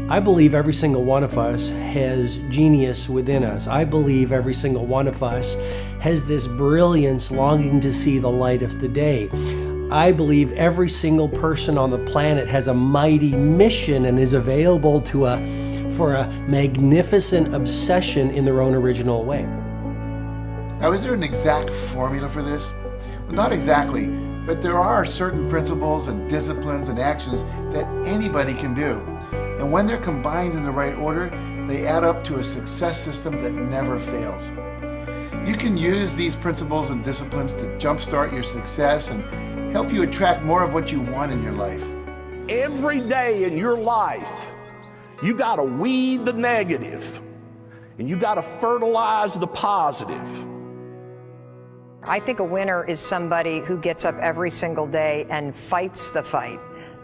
I believe every single one of us has genius within us. I believe every single one of us has this brilliance longing to see the light of the day. I believe every single person on the planet has a mighty mission and is available for a magnificent obsession in their own original way. Now, is there an exact formula for this? Well, not exactly, but there are certain principles and disciplines and actions that anybody can do. And when they're combined in the right order, they add up to a success system that never fails. You can use these principles and disciplines to jumpstart your success and help you attract more of what you want in your life. Every day in your life, you gotta weed the negative and you gotta fertilize the positive. I think a winner is somebody who gets up every single day and fights the fight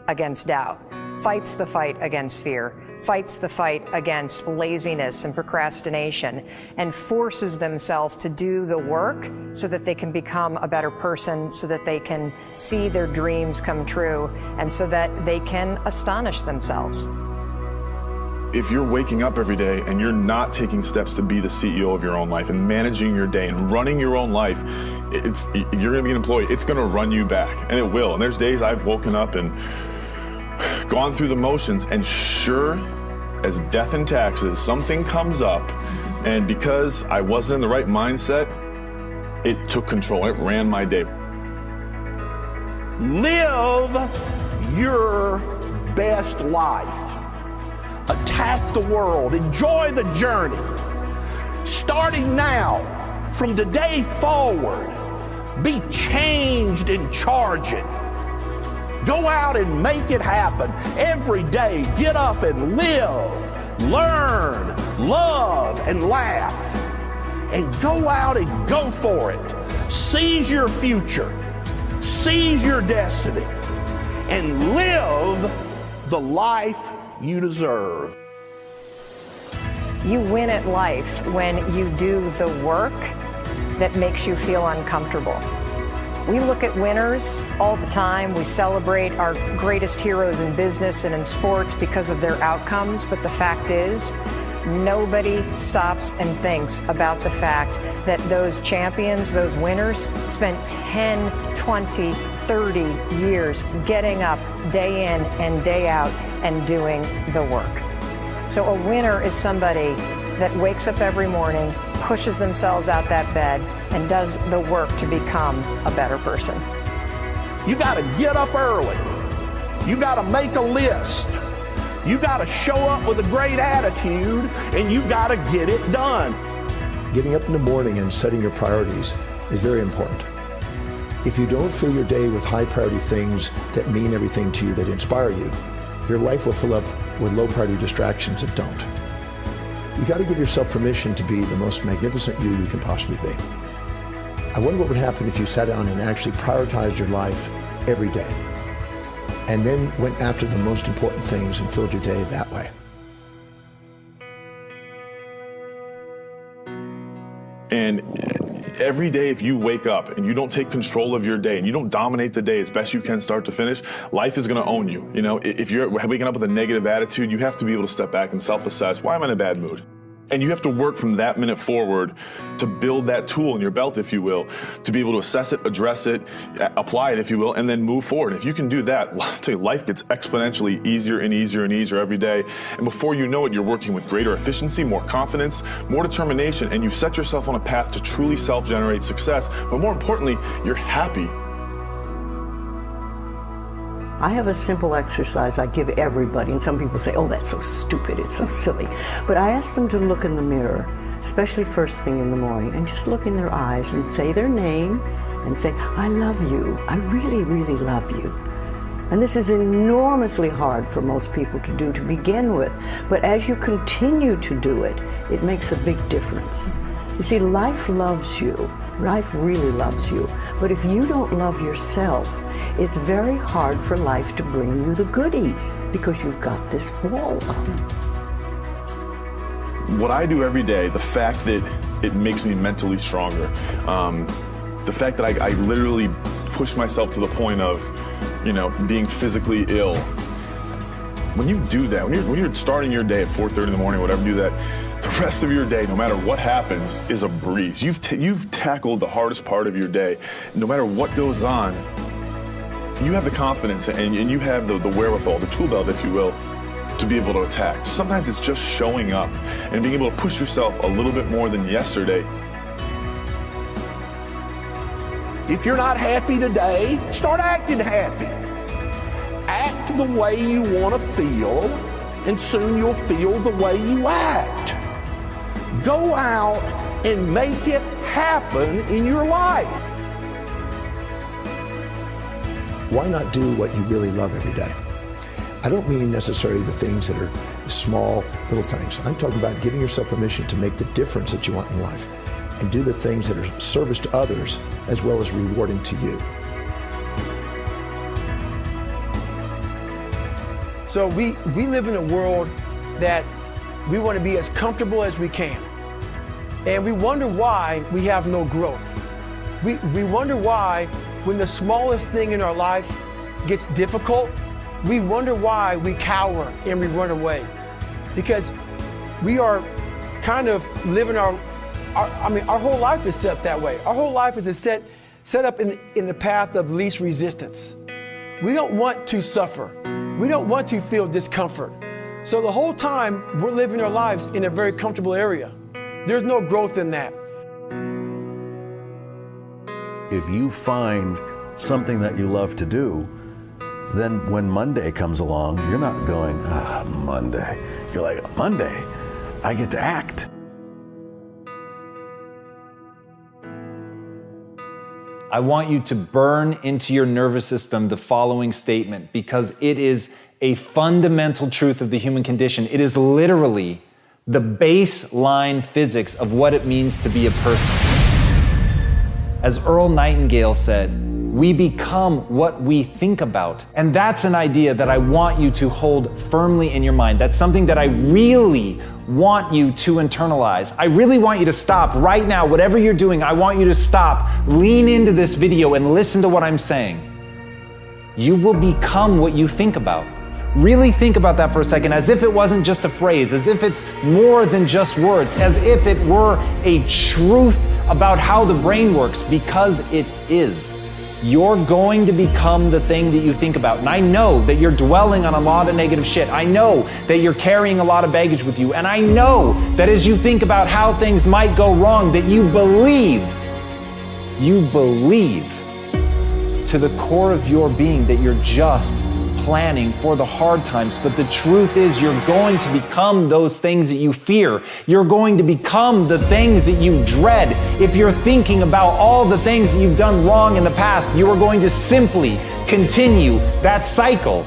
against doubt, fights the fight against fear, fights the fight against laziness and procrastination, and forces themselves to do the work so that they can become a better person, so that they can see their dreams come true, and so that they can astonish themselves. If you're waking up every day and you're not taking steps to be the CEO of your own life and managing your day and running your own life, you're gonna be an employee. It's gonna run you back, and it will. And there's days I've woken up and gone through the motions, and sure as death and taxes, something comes up, and because I wasn't in the right mindset, it took control. It ran my day. Live your best life. Attack the world. Enjoy the journey. Starting now, from today forward, be changed and charge it. Go out and make it happen. Every day, get up and live, learn, love, and laugh. And go out and go for it. Seize your future. Seize your destiny. And live the life you deserve. You win at life when you do the work that makes you feel uncomfortable. We look at winners all the time. We celebrate our greatest heroes in business and in sports because of their outcomes, but the fact is, nobody stops and thinks about the fact that those champions, those winners, spent 10, 20, 30 years getting up day in and day out and doing the work. So a winner is somebody that wakes up every morning, pushes themselves out that bed, and does the work to become a better person. You gotta get up early. You gotta make a list. You gotta show up with a great attitude, and you gotta get it done. Getting up in the morning and setting your priorities is very important. If you don't fill your day with high priority things that mean everything to you, that inspire you, your life will fill up with low priority distractions that don't. You got to give yourself permission to be the most magnificent you can possibly be. I wonder what would happen if you sat down and actually prioritized your life every day, and then went after the most important things and filled your day that way. And every day, if you wake up and you don't take control of your day and you don't dominate the day as best you can start to finish, life is going to own you. You know, if you're waking up with a negative attitude, you have to be able to step back and self-assess, why am I in a bad mood? And you have to work from that minute forward to build that tool in your belt, if you will, to be able to assess it, address it, apply it, if you will, and then move forward. If you can do that, I'll tell you, life gets exponentially easier and easier and easier every day. And before you know it, you're working with greater efficiency, more confidence, more determination, and you set yourself on a path to truly self-generate success. But more importantly, you're happy. I have a simple exercise I give everybody, and some people say, oh, that's so stupid, it's so silly. But I ask them to look in the mirror, especially first thing in the morning, and just look in their eyes and say their name and say, I love you, I really, really love you. And this is enormously hard for most people to do to begin with, but as you continue to do it, it makes a big difference. You see, life loves you, life really loves you, but if you don't love yourself, it's very hard for life to bring you the goodies because you've got this wall up. What I do every day, the fact that it makes me mentally stronger, the fact that I literally push myself to the point of, being physically ill, When you do that, when you're starting your day at 4:30 in the morning, whatever, do that, the rest of your day, no matter what happens, is a breeze. You've tackled the hardest part of your day. No matter what goes on, you have the confidence and you have the wherewithal, the tool belt, if you will, to be able to attack. Sometimes it's just showing up and being able to push yourself a little bit more than yesterday. If you're not happy today, start acting happy. Act the way you want to feel, and soon you'll feel the way you act. Go out and make it happen in your life. Why not do what you really love every day? I don't mean necessarily the things that are small, little things. I'm talking about giving yourself permission to make the difference that you want in life and do the things that are service to others as well as rewarding to you. So we live in a world that we want to be as comfortable as we can. And we wonder why we have no growth. We wonder why when the smallest thing in our life gets difficult, we wonder why we cower and we run away. Because we are kind of living our whole life is set that way. Our whole life is set up in the path of least resistance. We don't want to suffer. We don't want to feel discomfort. So the whole time we're living our lives in a very comfortable area. There's no growth in that. If you find something that you love to do, then when Monday comes along, you're not going, Monday. You're like, Monday, I get to act. I want you to burn into your nervous system the following statement because it is a fundamental truth of the human condition. It is literally the baseline physics of what it means to be a person. As Earl Nightingale said, we become what we think about. And that's an idea that I want you to hold firmly in your mind. That's something that I really want you to internalize. I really want you to stop right now. Whatever you're doing, I want you to stop, lean into this video and listen to what I'm saying. You will become what you think about. Really think about that for a second, as if it wasn't just a phrase, as if it's more than just words, as if it were a truth about how the brain works, because it is. You're going to become the thing that you think about. And I know that you're dwelling on a lot of negative shit. I know that you're carrying a lot of baggage with you. And I know that as you think about how things might go wrong, that you believe to the core of your being that you're just planning for the hard times. But the truth is, you're going to become those things that you fear. You're going to become the things that you dread. If you're thinking about all the things that you've done wrong in the past, you are going to simply continue that cycle.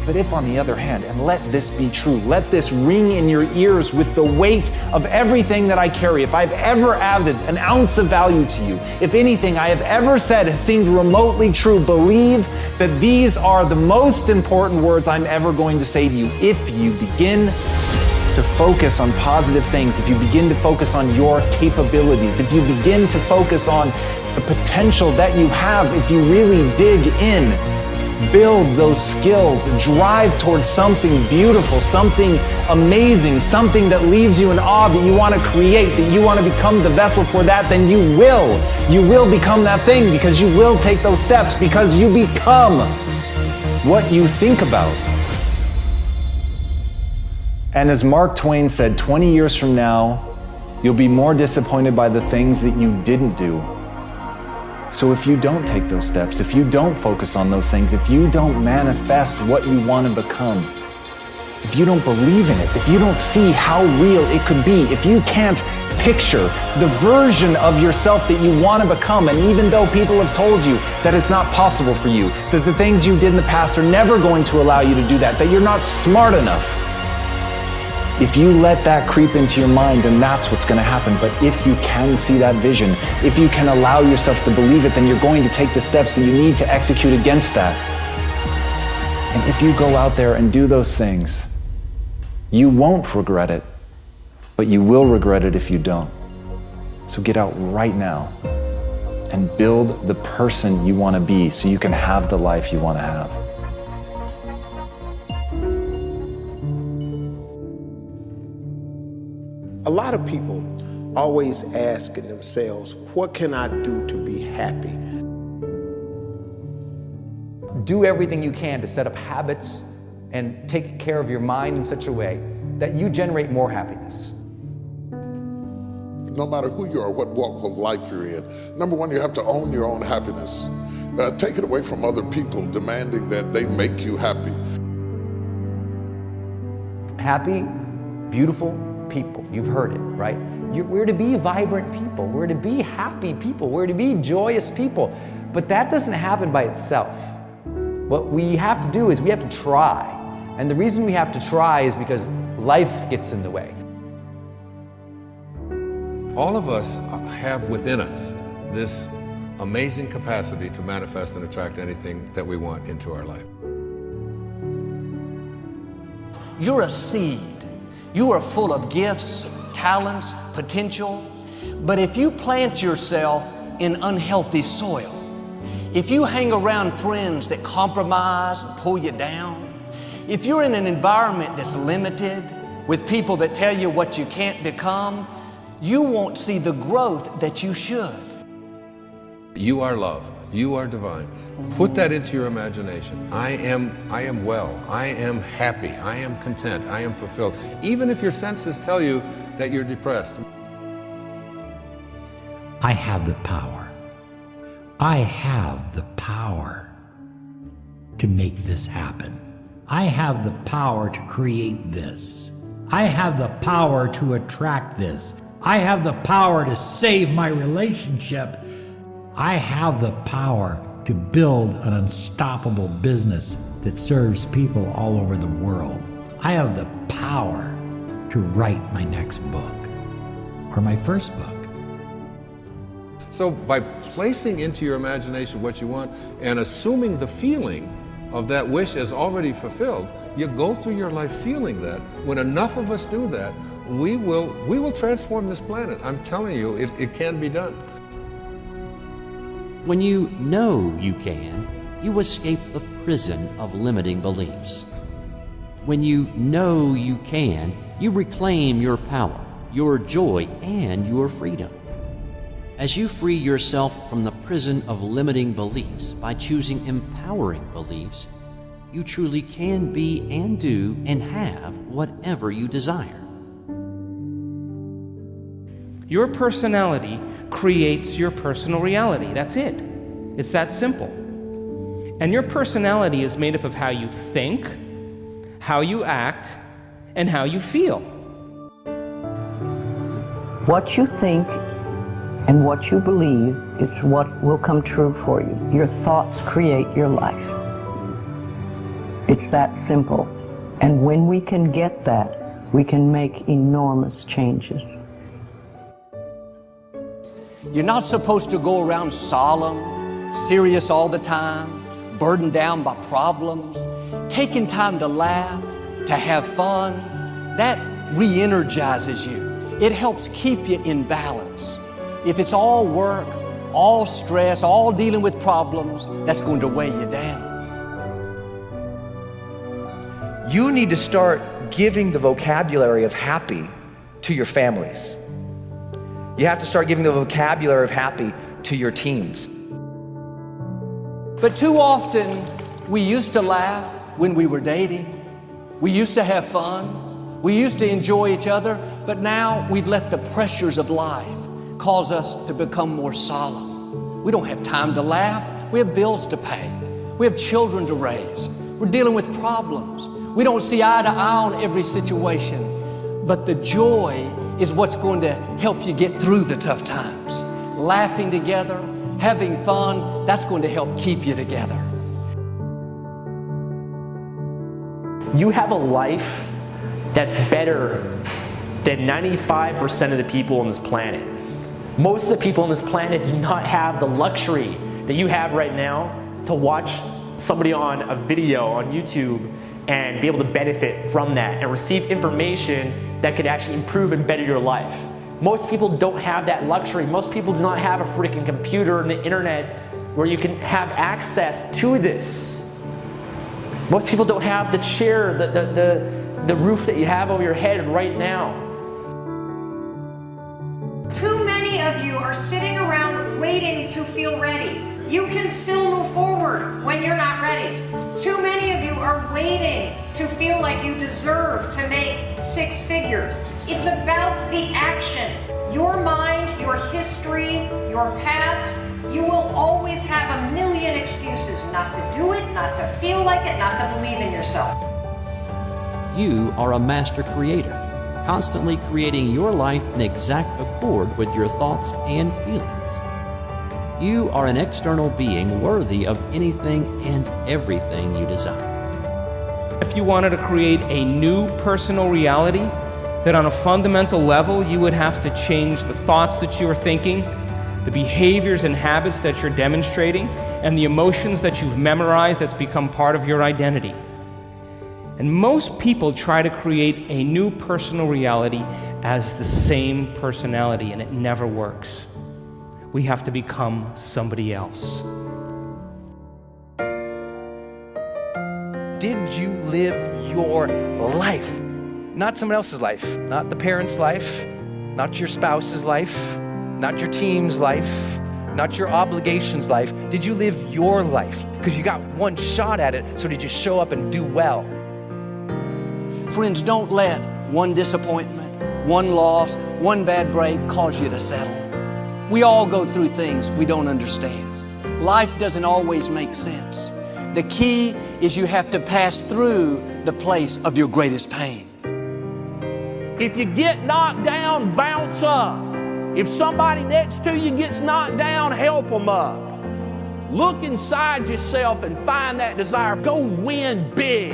But if, on the other hand, and let this be true, let this ring in your ears with the weight of everything that I carry, if I've ever added an ounce of value to you, if anything I have ever said has seemed remotely true, believe that these are the most important words I'm ever going to say to you. If you begin to focus on positive things, if you begin to focus on your capabilities, if you begin to focus on the potential that you have, if you really dig in, build those skills, drive towards something beautiful, something amazing, something that leaves you in awe, that you want to create, that you want to become the vessel for that, then you will become that thing, because you will take those steps, because you become what you think about. And as Mark Twain said, 20 years from now, you'll be more disappointed by the things that you didn't do. So if you don't take those steps, if you don't focus on those things, if you don't manifest what you want to become, if you don't believe in it, if you don't see how real it could be, if you can't picture the version of yourself that you want to become, and even though people have told you that it's not possible for you, that the things you did in the past are never going to allow you to do that, that you're not smart enough, if you let that creep into your mind, then that's what's going to happen. But if you can see that vision, if you can allow yourself to believe it, then you're going to take the steps that you need to execute against that. And if you go out there and do those things, you won't regret it, but you will regret it if you don't. So get out right now and build the person you want to be so you can have the life you want to have. A lot of people always asking themselves, what can I do to be happy? Do everything you can to set up habits and take care of your mind in such a way that you generate more happiness. No matter who you are, what walk of life you're in, number one, you have to own your own happiness. Take it away from other people demanding that they make you happy. Happy, beautiful people. You've heard it, right? We're to be vibrant people. We're to be happy people. We're to be joyous people. But that doesn't happen by itself. What we have to do is we have to try. And the reason we have to try is because life gets in the way. All of us have within us this amazing capacity to manifest and attract anything that we want into our life. You're a seed. You are full of gifts, talents, potential. But if you plant yourself in unhealthy soil, if you hang around friends that compromise and pull you down, if you're in an environment that's limited with people that tell you what you can't become, you won't see the growth that you should. You are love. You are divine. Put that into your imagination. I am well. I am happy. I am content. I am fulfilled. Even if your senses tell you that you're depressed. I have the power. I have the power to make this happen. I have the power to create this. I have the power to attract this. I have the power to save my relationship. I have the power to build an unstoppable business that serves people all over the world. I have the power to write my next book or my first book. So by placing into your imagination what you want and assuming the feeling of that wish as already fulfilled, you go through your life feeling that. When enough of us do that, we will transform this planet. I'm telling you, it can be done. When you know you can, you escape the prison of limiting beliefs. When you know you can, you reclaim your power, your joy, and your freedom. As you free yourself from the prison of limiting beliefs by choosing empowering beliefs, you truly can be and do and have whatever you desire. Your personality creates your personal reality. That's it. It's that simple. And your personality is made up of how you think, how you act, and how you feel. What you think and what you believe is what will come true for you. Your thoughts create your life. It's that simple. And when we can get that, we can make enormous changes. You're not supposed to go around solemn, serious all the time, burdened down by problems. Taking time to laugh, to have fun, that re-energizes you. It helps keep you in balance. If it's all work, all stress, all dealing with problems, that's going to weigh you down. You need to start giving the vocabulary of happy to your families. You have to start giving the vocabulary of happy to your teams. But too often, we used to laugh when we were dating. We used to have fun. We used to enjoy each other, but now we've let the pressures of life cause us to become more solemn. We don't have time to laugh. We have bills to pay. We have children to raise. We're dealing with problems. We don't see eye to eye on every situation, but the joy is what's going to help you get through the tough times. Laughing together, having fun, that's going to help keep you together. You have a life that's better than 95% of the people on this planet. Most of the people on this planet do not have the luxury that you have right now to watch somebody on a video on YouTube and be able to benefit from that and receive information that could actually improve and better your life. Most people don't have that luxury. Most people do not have a freaking computer and the internet where you can have access to this. Most people don't have the chair, the roof that you have over your head right now. sitting around waiting to feel ready. You can still move forward when you're not ready. Too many of you are waiting to feel like you deserve to make 6 figures. It's about the action. Your mind, your history, your past, you will always have a million excuses not to do it, not to feel like it, not to believe in yourself. You are a master creator, constantly creating your life in exact accord with your thoughts and feelings. You are an external being worthy of anything and everything you desire. If you wanted to create a new personal reality, that on a fundamental level you would have to change the thoughts that you are thinking, the behaviors and habits that you're demonstrating, and the emotions that you've memorized that's become part of your identity. And most people try to create a new personal reality as the same personality, and it never works. We have to become somebody else. Did you live your life? Not someone else's life, not the parent's life, not your spouse's life, not your team's life, not your obligations life. Did you live your life? Because you got one shot at it, so did you show up and do well? Friends, don't let one disappointment, one loss, one bad break cause you to settle. We all go through things we don't understand. Life doesn't always make sense. The key is you have to pass through the place of your greatest pain. If you get knocked down, bounce up. If somebody next to you gets knocked down, help them up. Look inside yourself and find that desire. Go win big.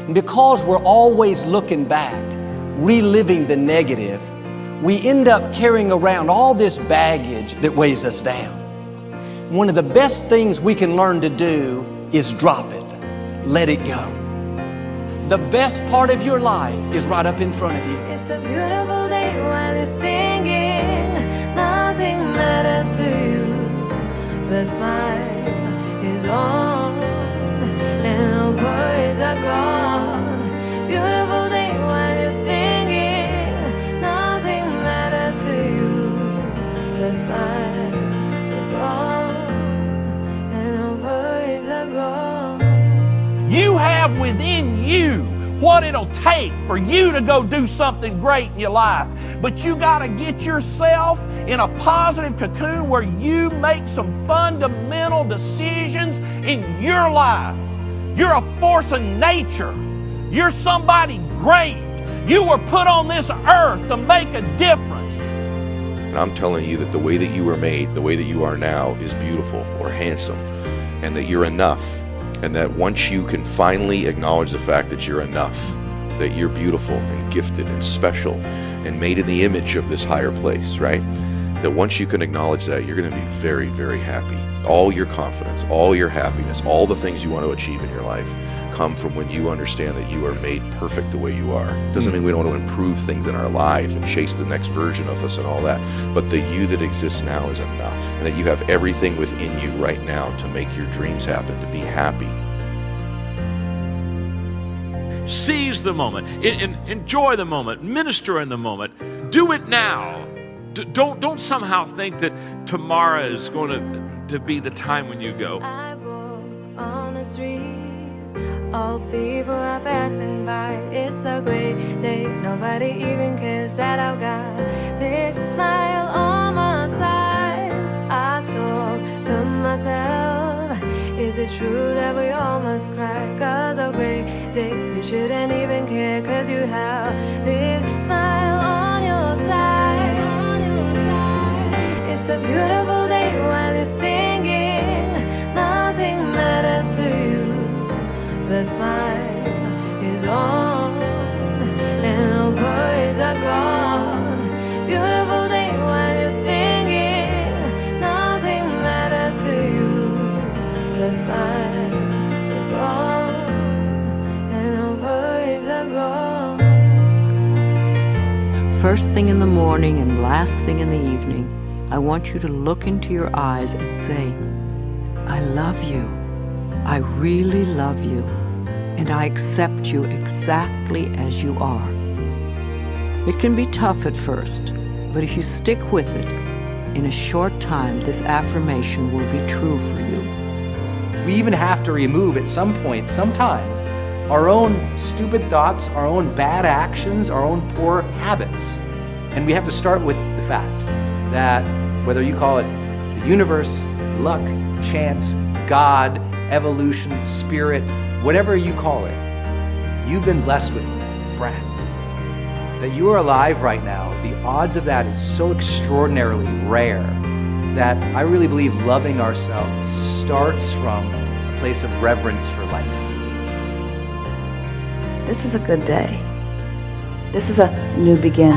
And because we're always looking back, reliving the negative, we end up carrying around all this baggage that weighs us down. One of the best things we can learn to do is drop it. Let it go. The best part of your life is right up in front of you. It's a beautiful day while you're singing. Nothing matters to you. The smile is on and no worries are gone. Beautiful day while you're singing. Nothing matters to you. The smile is on and no worries are gone. You have within you what it'll take for you to go do something great in your life. But you got to get yourself in a positive cocoon where you make some fundamental decisions in your life. You're a force of nature. You're somebody great. You were put on this earth to make a difference. And I'm telling you that the way that you were made, the way that you are now, is beautiful or handsome, and that you're enough. And that once you can finally acknowledge the fact that you're enough, that you're beautiful and gifted and special and made in the image of this higher place, right? That once you can acknowledge that, you're going to be very, very happy. All your confidence, all your happiness, all the things you want to achieve in your life come from when you understand that you are made perfect the way you are. Doesn't mean we don't want to improve things in our life and chase the next version of us and all that, but the you that exists now is enough, and that you have everything within you right now to make your dreams happen, to be happy. Seize the moment, enjoy the moment, minister in the moment, do it now. Don't somehow think that tomorrow is going to be the time when you go. I walk on the street. All people are passing by. It's a great day. Nobody even cares that I've got a big smile on my side. I talk to myself. Is it true that we all must cry? 'Cause a great day, you shouldn't even care. 'Cause you have a big smile on your side. It's a beautiful day while you're singing. Nothing matters to you. The smile is on and no worries are gone. Beautiful day while you're singing. Nothing matters to you. The smile is on and no worries are gone. First thing in the morning and last thing in the evening, I want you to look into your eyes and say, I love you. I really love you. And I accept you exactly as you are. It can be tough at first, But if you stick with it, in a short time, this affirmation will be true for you. We even have to remove at some point, sometimes, our own stupid thoughts, our own bad actions, our own poor habits. And we have to start with the fact that whether you call it the universe, luck, chance, God, evolution, spirit, whatever you call it, you've been blessed with breath. That you are alive right now, the odds of that is so extraordinarily rare that I really believe loving ourselves starts from a place of reverence for life. This is a good day. This is a new beginning.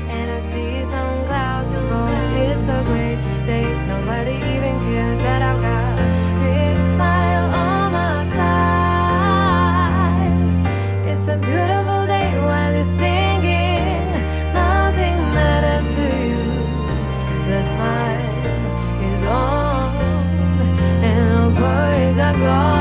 And I see some clouds above. It's a great day. Nobody even cares that I've got a big smile on my side. It's a beautiful day while you're singing. Nothing matters to you. The smile is on and the worries are gone.